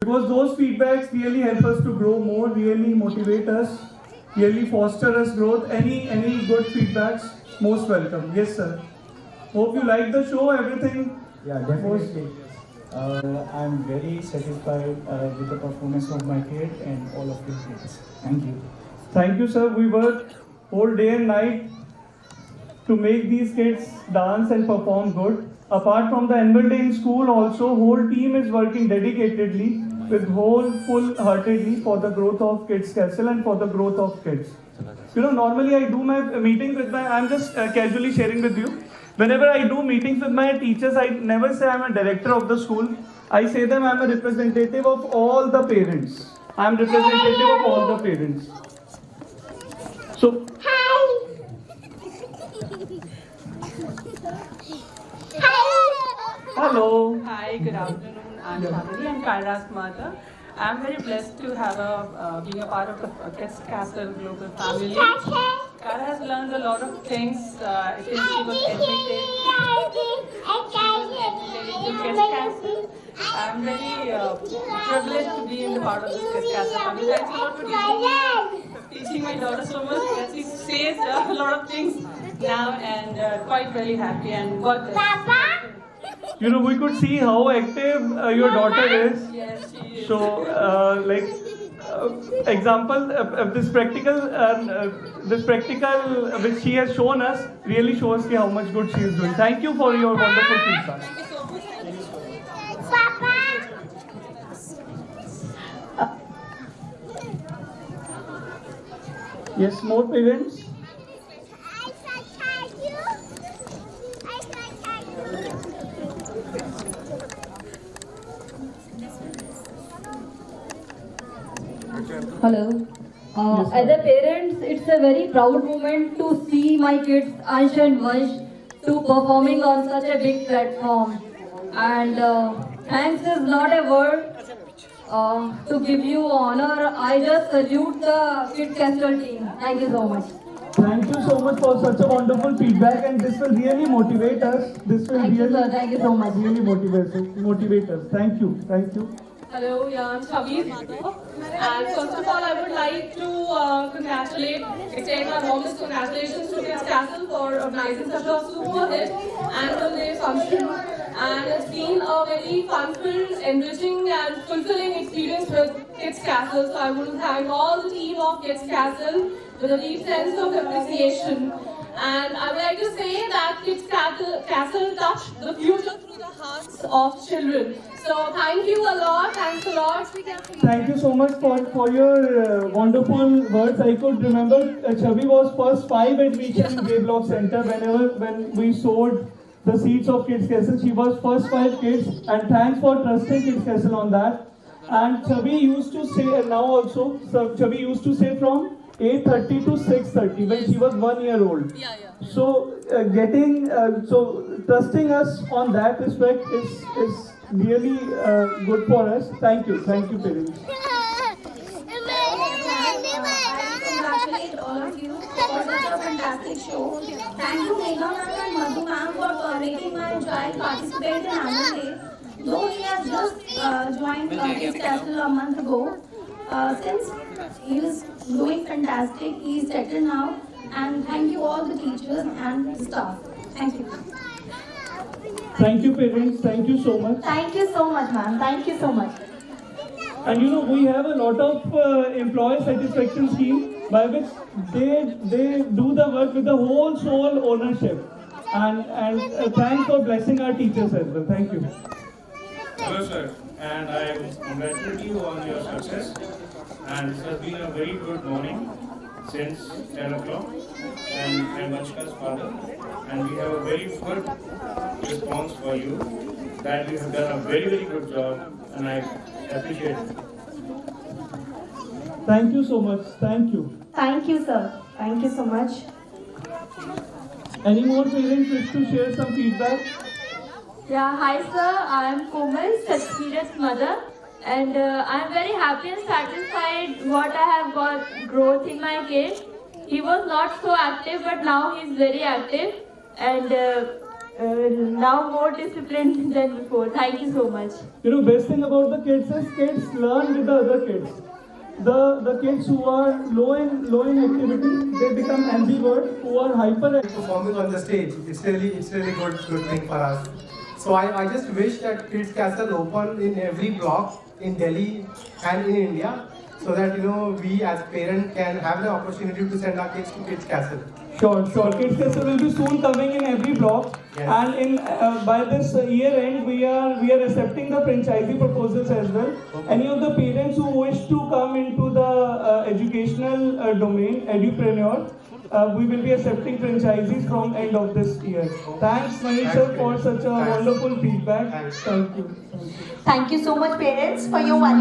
Because those feedbacks really help us to grow more, really motivate us, really foster us growth. Any good feedbacks, most welcome. Yes, sir. Hope you like the show, everything. Yeah, definitely. I'm very satisfied with the performance of my kid and all of your kids. Thank you. Thank you, sir. We worked whole day and night to make these kids dance and perform good. Apart from the annual day in school, also whole team is working dedicatedly with whole full-heartedly for the growth of Kids Castle and for the growth of kids. You know, normally I do my meetings with my. I'm just casually sharing with you. Whenever I do meetings with my teachers, I never say I'm a director of the school. I say them I'm a representative of all the parents. I'm representative of all the parents. So, hello. Hi, good afternoon. I'm Shamini. I'm Kaira's mother. I'm very blessed to have being a part of the Kids Castle global family. Kaira has learned a lot of things since she was admitted to Kids Castle. I'm very privileged to be in the part of this Kids Castle family. Thanks a lot for teaching my daughter so much. That she says a lot of things now, and quite really happy, and God bless. You know, we could see how active your daughter is. Yes, she is. So, example, this practical which she has shown us really shows how much good she is doing. Thank you for your wonderful feedback. Yes, more parents. Hello. As a parent, it's a very proud moment to see my kids Ansh and Vansh to performing on such a big platform. And thanks is not a word to give you honor. I just salute the Kids Castle team. Thank you so much. Thank you so much for such a wonderful feedback, and this will really motivate us. This will Thank you, really, sir. Thank you so much. really motivate us. Thank you. Thank you. Hello, yeah, I'm Chavi's mother. And first of all, I would like to extend my warmest congratulations to Kids Castle for organizing such a super hit annual day function. And it's been a very fun-filled, enriching and fulfilling experience with Kids Castle. So I want to thank all the team of Kids Castle with a deep sense of appreciation. And I would like to say that Kids Castle touched the future through the hearts of children. So thank you a lot, thanks a lot. Thank you so much for your wonderful words. I could remember Chavi was first 5 admission in J Block Center when we sowed the seeds of Kids Castle. She was first 5 kids, and thanks for trusting Kids Castle on that. And Chavi used to say, and now also, so Chavi used to say from 8:30 to 6:30 when she was 1 year old. So trusting us on that respect is really good for us. Thank you, parents. Congratulate all of you for such a fantastic show. Thank you, Megha ma'am and Madhu ma'am, for making my child participate in annual day. Though he has just joined Kids Castle a month ago, since he was doing fantastic, he is settled now. And thank you all the teachers and the staff. Thank you. Thank you, parents. Thank you so much. Thank you so much, ma'am. Thank you so much. And you know, we have a lot of employee satisfaction scheme by which they do the work with the whole soul ownership. And thanks for blessing our teachers as well. Thank you. Hello, sir, and I congratulate you on your success. And this has been a very good morning since 10 o'clock. And I'm Vanshika's father, and we have a very good response for you. That you have done a very good job, and I appreciate it. Thank you so much. Thank you. Thank you, sir. Thank you so much. Any more parents wish to share some feedback? Yeah, hi sir. I am Komal, Satshmira's mother, and I am very happy and satisfied what I have got growth in my kid. He was not so active, but now he is very active, and now more disciplined than before. Thank you so much. You know, best thing about the kids is kids learn with the other kids. The kids who are low in activity, they become ambivert. Who are hyper. Performing on the stage, it's really good thing for us. So I just wish that Kids Castle open in every block in Delhi and in India, so that we as parents can have the opportunity to send our kids to Kids Castle. Sure. Kids Castle will be soon coming in every block, Yes. and in by this year end we are accepting the franchisee proposals as well. Okay. Any of the parents who wish to come into the educational domain, edupreneur, we will be accepting franchisees from end of this year. Thanks, Manish sir, for such a Thanks. wonderful feedback. Thanks. Thank you. Thank you so much, parents, for your wonderful